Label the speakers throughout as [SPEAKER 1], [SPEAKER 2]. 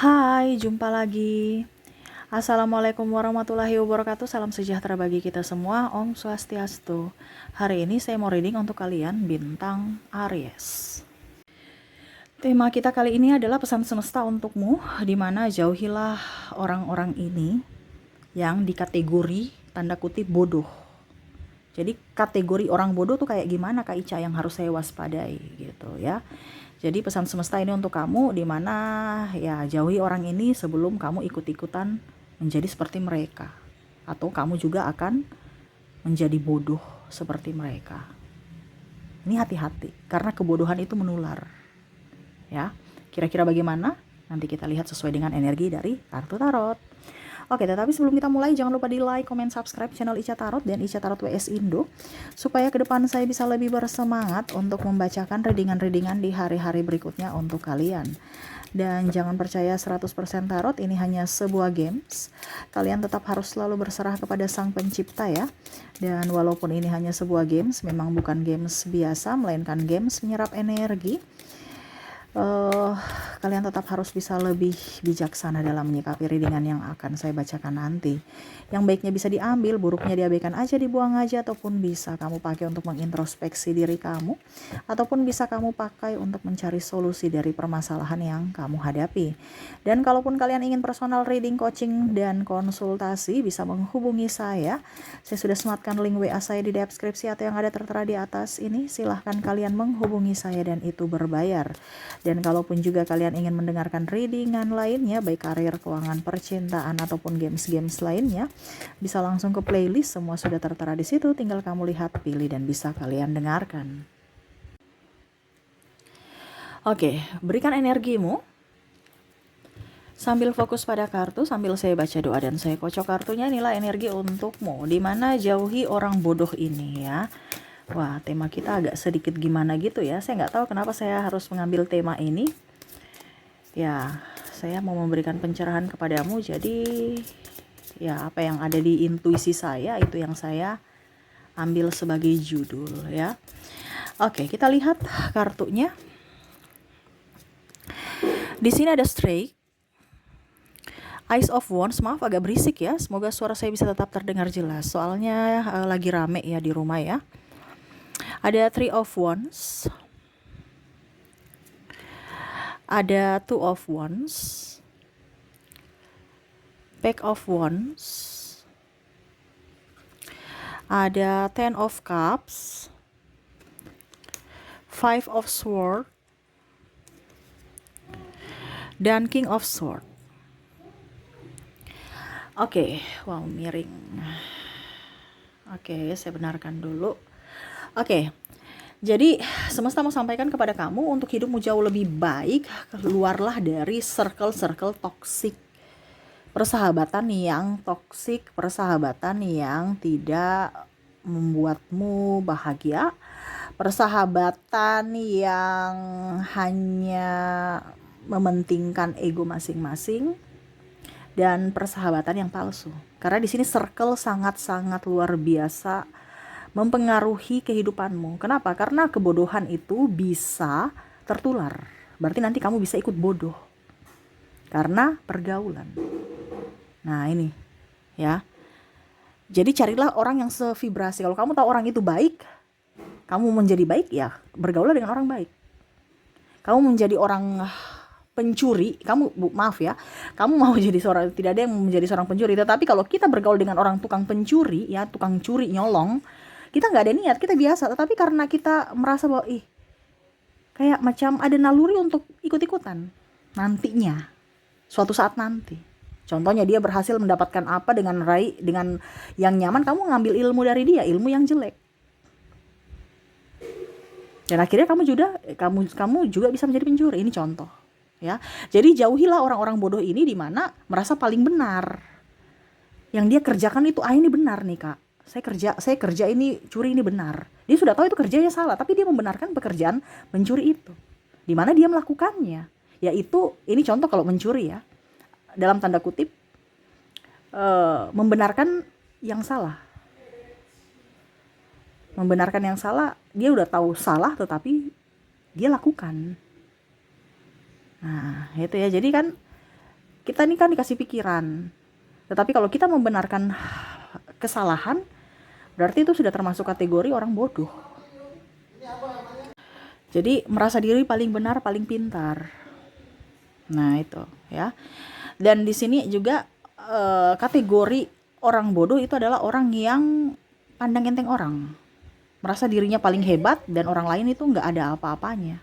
[SPEAKER 1] Hai, jumpa lagi. Assalamualaikum warahmatullahi wabarakatuh. Salam sejahtera bagi kita semua. Om Swastiastu. Hari ini saya mau reading untuk kalian bintang Aries. Tema kita kali ini adalah pesan semesta untukmu, di mana jauhilah orang-orang ini yang dikategori tanda kutip bodoh. Jadi kategori orang bodoh tuh kayak gimana Kak Ica yang harus saya waspadai gitu ya. Jadi pesan semesta ini untuk kamu, di mana ya jauhi orang ini sebelum kamu ikut-ikutan menjadi seperti mereka, atau kamu juga akan menjadi bodoh seperti mereka. Ini hati-hati karena kebodohan itu menular. Ya, kira-kira bagaimana? Nanti kita lihat sesuai dengan energi dari kartu tarot. Oke, tetapi sebelum kita mulai, jangan lupa di like, comment, subscribe channel Ica Tarot dan Ica Tarot WS Indo, supaya ke depan saya bisa lebih bersemangat untuk membacakan readingan-readingan di hari-hari berikutnya untuk kalian. Dan jangan percaya 100% tarot, ini hanya sebuah games. Kalian tetap harus selalu berserah kepada Sang Pencipta ya. Dan walaupun ini hanya sebuah games, memang bukan games biasa, melainkan games menyerap energi. Kalian tetap harus bisa lebih bijaksana dalam menyikapi readingan yang akan saya bacakan nanti. Yang baiknya bisa diambil, buruknya diabaikan aja, dibuang aja, ataupun bisa kamu pakai untuk mengintrospeksi diri kamu, ataupun bisa kamu pakai untuk mencari solusi dari permasalahan yang kamu hadapi. Dan kalaupun kalian ingin personal reading, coaching, dan konsultasi, bisa menghubungi saya. Saya sudah sematkan link WA saya di deskripsi atau yang ada tertera di atas ini. Silahkan kalian menghubungi saya dan itu berbayar. Dan kalaupun juga kalian ingin mendengarkan readingan lainnya, baik karir, keuangan, percintaan, ataupun games-games lainnya, bisa langsung ke playlist, semua sudah tertera di situ, tinggal kamu lihat, pilih, dan bisa kalian dengarkan. Oke, berikan energimu, sambil fokus pada kartu, sambil saya baca doa dan saya kocok kartunya. Inilah energi untukmu, dimana jauhi orang bodoh ini ya. Wah, tema kita agak sedikit gimana gitu ya. Saya nggak tahu kenapa saya harus mengambil tema ini. Ya, saya mau memberikan pencerahan kepadamu. Jadi, ya apa yang ada di intuisi saya, itu yang saya ambil sebagai judul ya. Oke, kita lihat kartunya. Di sini ada Strike, Ice of Wands. Maaf agak berisik ya. Semoga suara saya bisa tetap terdengar jelas. Soalnya lagi rame ya di rumah ya. Ada Three of Wands, ada Two of Wands, Pack of Wands, ada Ten of Cups, Five of Swords, dan King of Swords. Oke, wow miring. Oke, saya benarkan dulu. Oke, jadi semesta mau sampaikan kepada kamu untuk hidupmu jauh lebih baik, keluarlah dari circle-circle toksik. Persahabatan yang toksik, persahabatan yang tidak membuatmu bahagia, persahabatan yang hanya mementingkan ego masing-masing, dan persahabatan yang palsu. Karena di sini circle sangat-sangat luar biasa mempengaruhi kehidupanmu. Kenapa? Karena kebodohan itu bisa tertular. Berarti nanti kamu bisa ikut bodoh karena pergaulan. Nah ini ya. Jadi carilah orang yang sevibrasi. Kalau kamu tahu orang itu baik, kamu menjadi baik, ya bergaulah dengan orang baik. Kamu menjadi orang pencuri, maaf ya, kamu mau jadi seorang, tidak ada yang menjadi seorang pencuri. Tetapi kalau kita bergaul dengan orang tukang pencuri, ya tukang curi, nyolong, kita nggak ada niat, kita biasa, tetapi karena kita merasa bahwa kayak macam ada naluri untuk ikut-ikutan nantinya, suatu saat nanti. Contohnya dia berhasil mendapatkan apa dengan yang nyaman, kamu ngambil ilmu dari dia, ilmu yang jelek. Dan akhirnya kamu juga bisa menjadi pencuri. Ini contoh ya. Jadi jauhilah orang-orang bodoh ini, di mana merasa paling benar. Yang dia kerjakan itu ini benar nih Kak. Saya kerja ini, curi ini benar. Dia sudah tahu itu kerjanya salah, tapi dia membenarkan pekerjaan mencuri itu. Di mana dia melakukannya. Yaitu, ini contoh kalau mencuri ya. Dalam tanda kutip, membenarkan yang salah. Membenarkan yang salah, dia udah tahu salah tetapi dia lakukan. Nah, itu ya. Jadi kan Kita ini kan dikasih pikiran. Tetapi kalau kita membenarkan kesalahan, berarti itu sudah termasuk kategori orang bodoh. Jadi merasa diri paling benar, paling pintar. Nah, itu ya. Dan di sini juga kategori orang bodoh itu adalah orang yang pandang enteng orang. Merasa dirinya paling hebat dan orang lain itu nggak ada apa-apanya.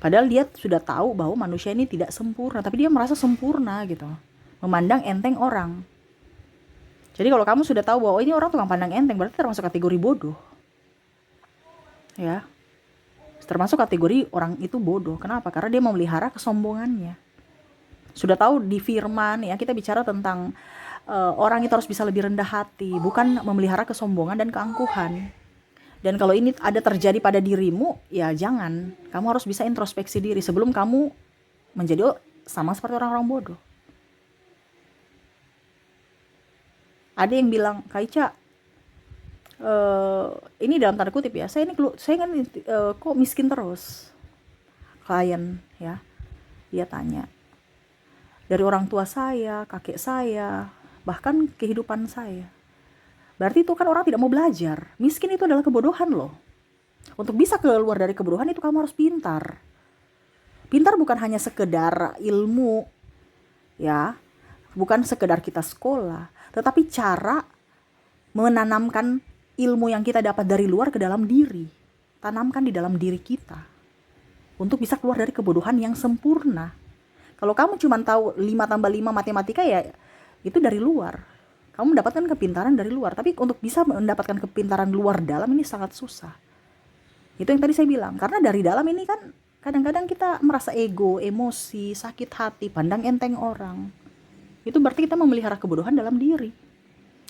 [SPEAKER 1] Padahal dia sudah tahu bahwa manusia ini tidak sempurna, tapi dia merasa sempurna gitu. Memandang enteng orang. Jadi kalau kamu sudah tahu bahwa ini orang tukang pandang enteng, berarti termasuk kategori bodoh. Ya. Termasuk kategori orang itu bodoh. Kenapa? Karena dia memelihara kesombongannya. Sudah tahu di firman ya, kita bicara tentang orang itu harus bisa lebih rendah hati, bukan memelihara kesombongan dan keangkuhan. Dan kalau ini ada terjadi pada dirimu, ya jangan. Kamu harus bisa introspeksi diri sebelum kamu menjadi sama seperti orang-orang bodoh. Ada yang bilang, Kak Ica, ini dalam tanda kutip ya, saya kan kok miskin terus. Klien ya, dia tanya, dari orang tua saya, kakek saya, bahkan kehidupan saya. Berarti itu kan orang tidak mau belajar. Miskin itu adalah kebodohan loh. Untuk bisa keluar dari kebodohan itu kamu harus pintar. Pintar bukan hanya sekedar ilmu, ya, bukan sekedar kita sekolah, tetapi cara menanamkan ilmu yang kita dapat dari luar ke dalam diri. Tanamkan di dalam diri kita. Untuk bisa keluar dari kebodohan yang sempurna. Kalau kamu cuma tahu 5 tambah 5 matematika ya itu dari luar. Kamu mendapatkan kepintaran dari luar. Tapi untuk bisa mendapatkan kepintaran luar dalam ini sangat susah. Itu yang tadi saya bilang. Karena dari dalam ini kan kadang-kadang kita merasa ego, emosi, sakit hati, pandang enteng orang. Itu berarti kita memelihara kebodohan dalam diri.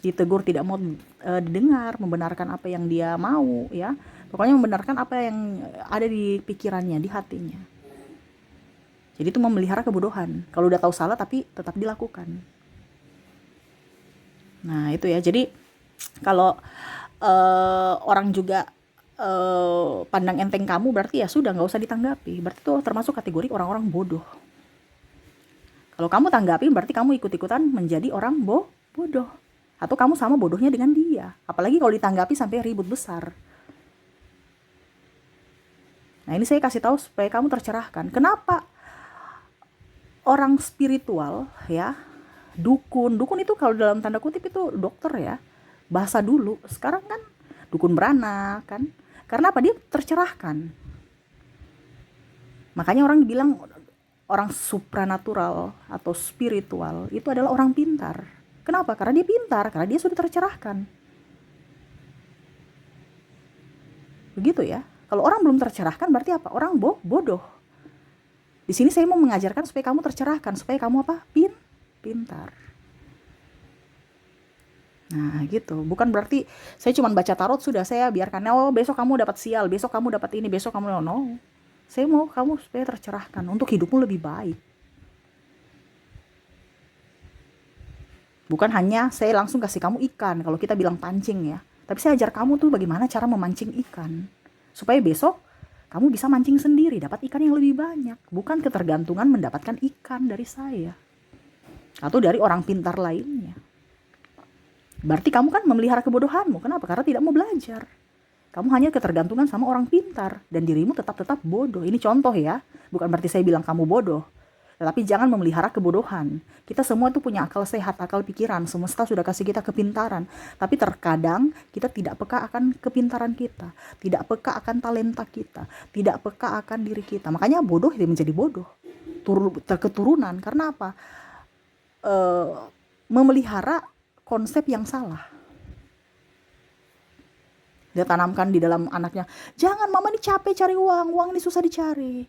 [SPEAKER 1] Ditegur tidak mau didengar, membenarkan apa yang dia mau, ya. Pokoknya membenarkan apa yang ada di pikirannya, di hatinya. Jadi itu memelihara kebodohan. Kalau udah tahu salah tapi tetap dilakukan. Nah itu ya. Jadi kalau orang juga pandang enteng kamu, berarti ya sudah, nggak usah ditanggapi. Berarti itu termasuk kategori orang-orang bodoh. Kalau kamu tanggapi berarti kamu ikut-ikutan menjadi orang bodoh. Atau kamu sama bodohnya dengan dia. Apalagi kalau ditanggapi sampai ribut besar. Nah ini saya kasih tahu supaya kamu tercerahkan. Kenapa orang spiritual ya, dukun itu kalau dalam tanda kutip itu dokter ya, bahasa dulu. Sekarang kan dukun beranak kan. Karena apa? Dia tercerahkan. Makanya orang bilang orang supranatural atau spiritual itu adalah orang pintar. Kenapa? Karena dia pintar, karena dia sudah tercerahkan. Begitu ya. Kalau orang belum tercerahkan berarti apa? Orang bodoh. Di sini saya mau mengajarkan supaya kamu tercerahkan, supaya kamu apa? Pintar. Nah gitu. Bukan berarti saya cuma baca tarot sudah saya biarkan. Oh besok kamu dapat sial, besok kamu dapat ini, besok kamu no. Saya mau kamu supaya tercerahkan untuk hidupmu lebih baik. Bukan hanya saya langsung kasih kamu ikan kalau kita bilang pancing ya. Tapi saya ajar kamu tuh bagaimana cara memancing ikan. Supaya besok kamu bisa mancing sendiri, dapat ikan yang lebih banyak. Bukan ketergantungan mendapatkan ikan dari saya. Atau dari orang pintar lainnya. Berarti kamu kan memelihara kebodohanmu. Kenapa? Karena tidak mau belajar. Kamu hanya ketergantungan sama orang pintar. Dan dirimu tetap bodoh. Ini contoh ya. Bukan berarti saya bilang kamu bodoh. Tetapi jangan memelihara kebodohan. Kita semua tuh punya akal sehat, akal pikiran. Semesta sudah kasih kita kepintaran. Tapi terkadang kita tidak peka akan kepintaran kita. Tidak peka akan talenta kita. Tidak peka akan diri kita. Makanya bodoh itu menjadi bodoh. Keturunan. Karena apa? Memelihara konsep yang salah. Dia tanamkan di dalam anaknya. Jangan, mama ini capek cari uang. Uang ini susah dicari.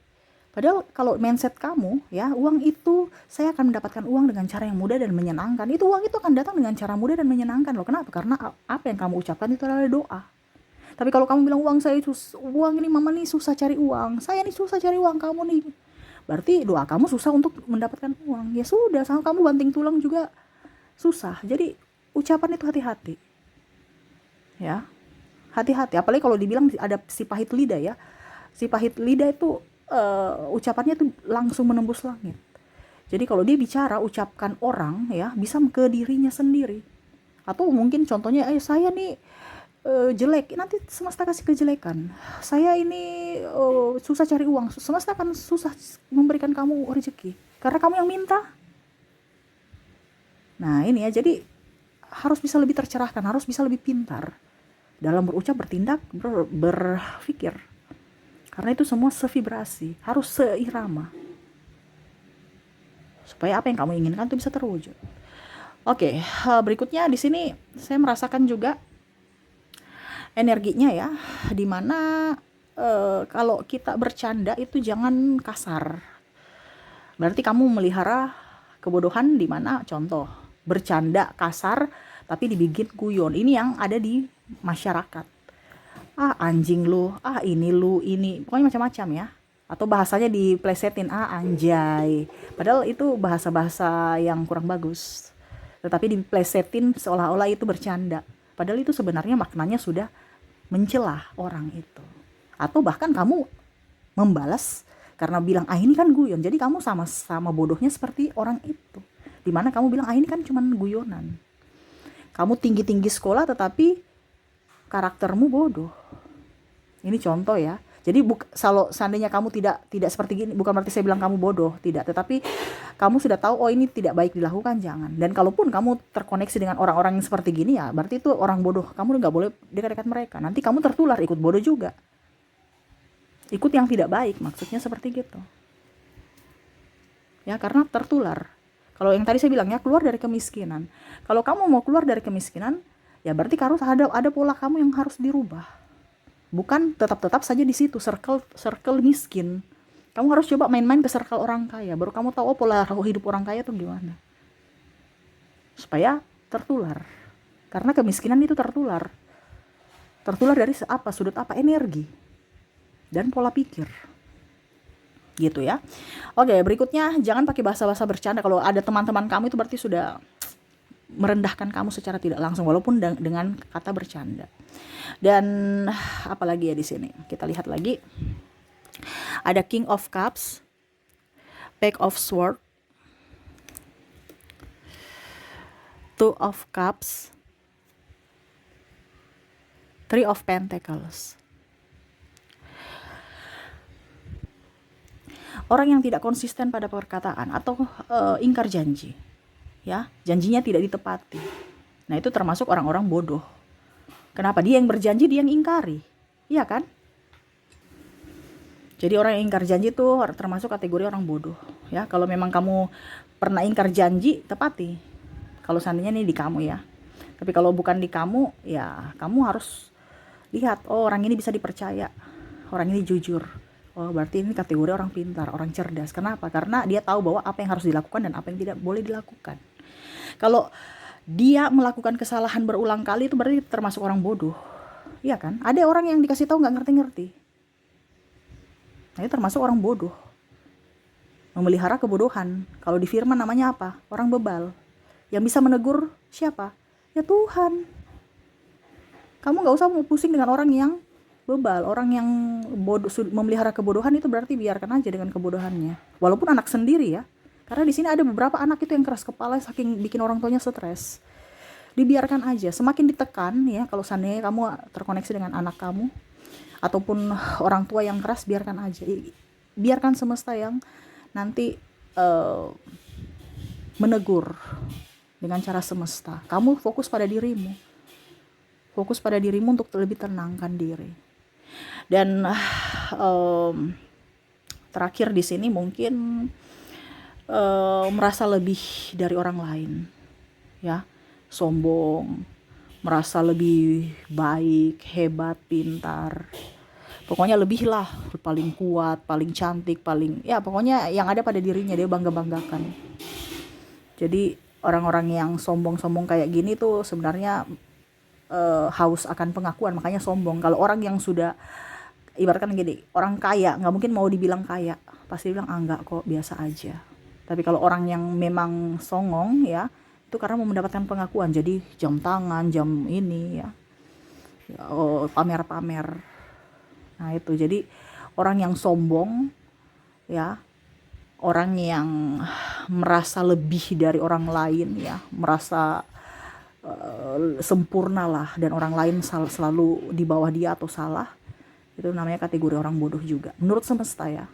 [SPEAKER 1] Padahal kalau mindset kamu ya, uang itu saya akan mendapatkan uang dengan cara yang mudah dan menyenangkan. Itu uang itu akan datang dengan cara mudah dan menyenangkan loh. Kenapa? Karena apa yang kamu ucapkan itu adalah doa. Tapi kalau kamu bilang uang ini mama nih susah cari uang, saya nih susah cari uang, kamu nih, berarti doa kamu susah untuk mendapatkan uang. Ya sudah, sama kamu banting tulang juga susah. Jadi ucapan itu hati-hati. Ya. Hati-hati. Apalagi kalau dibilang ada si pahit lidah ya. Si pahit lidah itu ucapannya tuh langsung menembus langit. Jadi kalau dia bicara, ucapkan orang ya, bisa ke dirinya sendiri. Atau mungkin contohnya, saya nih jelek, nanti semesta kasih kejelekan. Saya ini susah cari uang, semesta akan susah memberikan kamu rezeki. Karena kamu yang minta. Nah ini ya, jadi harus bisa lebih tercerahkan, harus bisa lebih pintar dalam berucap, bertindak, berpikir. Karena itu semua sevibrasi, harus seirama. Supaya apa yang kamu inginkan itu bisa terwujud. Oke, berikutnya di sini saya merasakan juga energinya ya, dimana kalau kita bercanda itu jangan kasar. Berarti kamu melihara kebodohan, dimana contoh bercanda kasar tapi dibikin guyon. Ini yang ada di masyarakat. Anjing lu, ini pokoknya macam-macam ya. Atau bahasanya diplesetin, anjay. Padahal itu bahasa-bahasa yang kurang bagus, tetapi diplesetin seolah-olah itu bercanda. Padahal itu sebenarnya maknanya sudah mencelah orang itu. Atau bahkan kamu membalas karena bilang, ini kan guyon. Jadi kamu sama-sama bodohnya seperti orang itu. Dimana kamu bilang, ini kan cuman guyonan. Kamu tinggi-tinggi sekolah tetapi karaktermu bodoh. Ini contoh ya. Jadi kalau seandainya kamu tidak seperti gini, bukan berarti saya bilang kamu bodoh, tidak. Tetapi kamu sudah tahu, ini tidak baik dilakukan, jangan. Dan kalaupun kamu terkoneksi dengan orang-orang yang seperti gini ya, berarti itu orang bodoh. Kamu nggak boleh dekat-dekat mereka. Nanti kamu tertular, ikut bodoh juga. Ikut yang tidak baik, maksudnya seperti gitu. Ya, karena tertular. Kalau yang tadi saya bilang ya, keluar dari kemiskinan. Kalau kamu mau keluar dari kemiskinan, ya berarti harus ada pola kamu yang harus dirubah. Bukan tetap saja di situ circle miskin. Kamu harus coba main-main ke circle orang kaya, baru kamu tahu pola hidup orang kaya tuh gimana. Supaya tertular. Karena kemiskinan itu tertular. Tertular dari sudut apa? Energi dan pola pikir. Gitu ya. Oke, berikutnya jangan pakai bahasa-bahasa bercanda. Kalau ada teman-teman kamu itu berarti sudah merendahkan kamu secara tidak langsung, walaupun dengan kata bercanda. Dan apalagi ya di sini, kita lihat lagi ada King of Cups, Page of Swords, Two of Cups, Three of Pentacles. Orang yang tidak konsisten pada perkataan atau ingkar janji, ya, janjinya tidak ditepati. Nah itu termasuk orang-orang bodoh. Kenapa? Dia yang berjanji, dia yang ingkari, iya kan? Jadi orang yang ingkar janji itu termasuk kategori orang bodoh. Ya, kalau memang kamu pernah ingkar janji, tepati. Kalau seandainya ini di kamu ya. Tapi kalau bukan di kamu, ya kamu harus lihat, orang ini bisa dipercaya, orang ini jujur. Berarti ini kategori orang pintar, orang cerdas. Kenapa? Karena dia tahu bahwa apa yang harus dilakukan dan apa yang tidak boleh dilakukan. Kalau dia melakukan kesalahan berulang kali, itu berarti termasuk orang bodoh. Iya kan? Ada orang yang dikasih tahu nggak ngerti-ngerti. Nah, itu termasuk orang bodoh. Memelihara kebodohan. Kalau di firman namanya apa? Orang bebal. Yang bisa menegur siapa? Ya Tuhan. Kamu nggak usah pusing dengan orang yang bebal, orang yang bodoh, memelihara kebodohan. Itu berarti biarkan aja dengan kebodohannya. Walaupun anak sendiri ya. Karena di sini ada beberapa anak itu yang keras kepala, saking bikin orang tuanya stres. Dibiarkan aja, semakin ditekan ya, kalau seandainya kamu terkoneksi dengan anak kamu ataupun orang tua yang keras, biarkan aja. Biarkan semesta yang nanti menegur dengan cara semesta. Kamu fokus pada dirimu. Fokus pada dirimu untuk lebih tenangkan diri. Dan terakhir di sini mungkin merasa lebih dari orang lain, ya, sombong, merasa lebih baik, hebat, pintar, pokoknya lebih lah, paling kuat, paling cantik, paling ya pokoknya yang ada pada dirinya dia bangga-banggakan. Jadi orang-orang yang sombong-sombong kayak gini tuh sebenarnya haus akan pengakuan, makanya sombong. Kalau orang yang sudah ibaratkan gini, orang kaya nggak mungkin mau dibilang kaya, pasti bilang enggak kok, biasa aja. Tapi kalau orang yang memang songong ya, itu karena mau mendapatkan pengakuan, jadi jam tangan, jam ini ya, pamer-pamer. Nah itu, jadi orang yang sombong ya, orang yang merasa lebih dari orang lain ya, merasa sempurna lah, dan orang lain selalu di bawah dia atau salah, itu namanya kategori orang bodoh juga menurut semesta ya.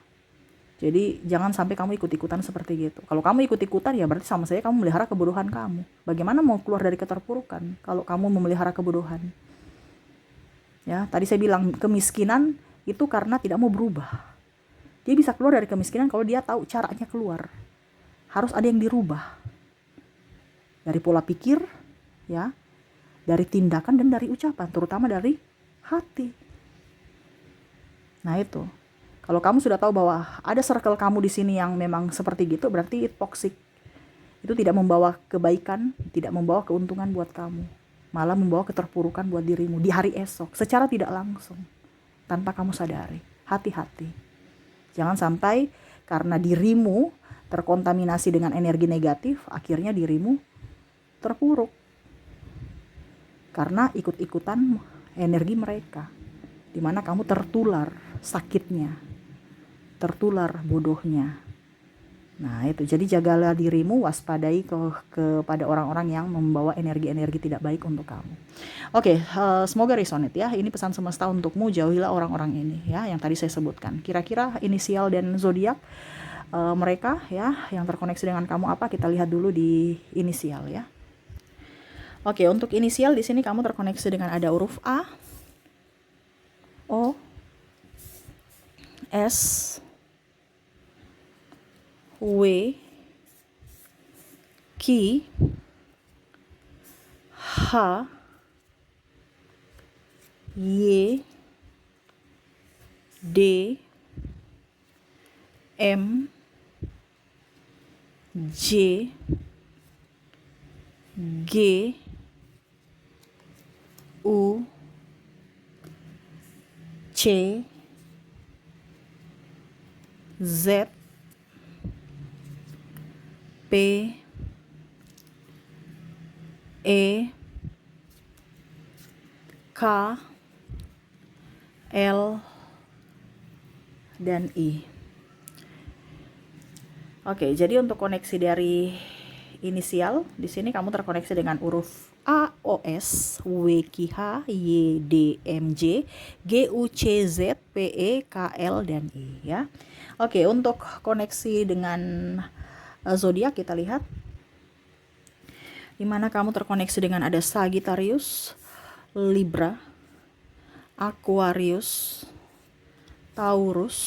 [SPEAKER 1] Jadi jangan sampai kamu ikut-ikutan seperti gitu. Kalau kamu ikut-ikutan ya berarti sama saya kamu melihara kebodohan kamu. Bagaimana mau keluar dari keterpurukan kalau kamu memelihara kebodohan? Ya, tadi saya bilang kemiskinan itu karena tidak mau berubah. Dia bisa keluar dari kemiskinan kalau dia tahu caranya keluar. Harus ada yang dirubah. Dari pola pikir, ya, dari tindakan dan dari ucapan, terutama dari hati. Nah itu. Kalau kamu sudah tahu bahwa ada circle kamu di sini yang memang seperti gitu, berarti toxic. Itu tidak membawa kebaikan, tidak membawa keuntungan buat kamu. Malah membawa keterpurukan buat dirimu di hari esok, secara tidak langsung. Tanpa kamu sadari. Hati-hati. Jangan sampai karena dirimu terkontaminasi dengan energi negatif, akhirnya dirimu terpuruk. Karena ikut-ikutan energi mereka. Dimana kamu tertular sakitnya. Tertular bodohnya. Nah itu, jadi jagalah dirimu, waspadai kepada orang-orang yang membawa energi-energi tidak baik untuk kamu. Oke, semoga resonate ya. Ini pesan semesta untukmu, jauhilah orang-orang ini ya, yang tadi saya sebutkan. Kira-kira inisial dan zodiak mereka ya, yang terkoneksi dengan kamu apa? Kita lihat dulu di inisial ya. Oke, untuk inisial di sini kamu terkoneksi dengan ada huruf A, O, S, W, Q, H, Y, D, M, J, G, U, C, Z, P, E, K, L, dan I. Oke, jadi untuk koneksi dari inisial di sini kamu terkoneksi dengan huruf A, O, S, W, Q, H, Y, D, M, J, G, U, C, Z, P, E, K, L, dan I ya. Oke, untuk koneksi dengan zodiak kita lihat dimana kamu terkoneksi dengan ada Sagittarius, Libra, Aquarius, Taurus,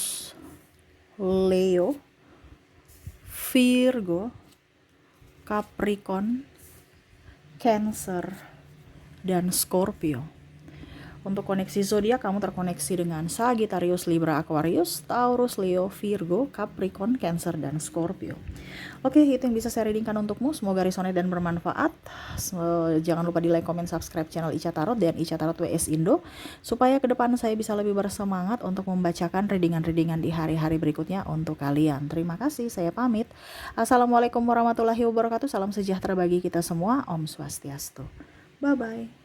[SPEAKER 1] Leo, Virgo, Capricorn, Cancer, dan Scorpio. Untuk koneksi zodiak kamu terkoneksi dengan Sagittarius, Libra, Aquarius, Taurus, Leo, Virgo, Capricorn, Cancer, dan Scorpio. Oke, itu yang bisa saya readingkan untukmu. Semoga resonate dan bermanfaat. Jangan lupa di like, comment, subscribe channel Ica Tarot dan Ica Tarot WS Indo, supaya ke depan saya bisa lebih bersemangat untuk membacakan readingan-readingan di hari-hari berikutnya untuk kalian. Terima kasih, saya pamit. Assalamualaikum warahmatullahi wabarakatuh. Salam sejahtera bagi kita semua. Om Swastiastu. Bye-bye.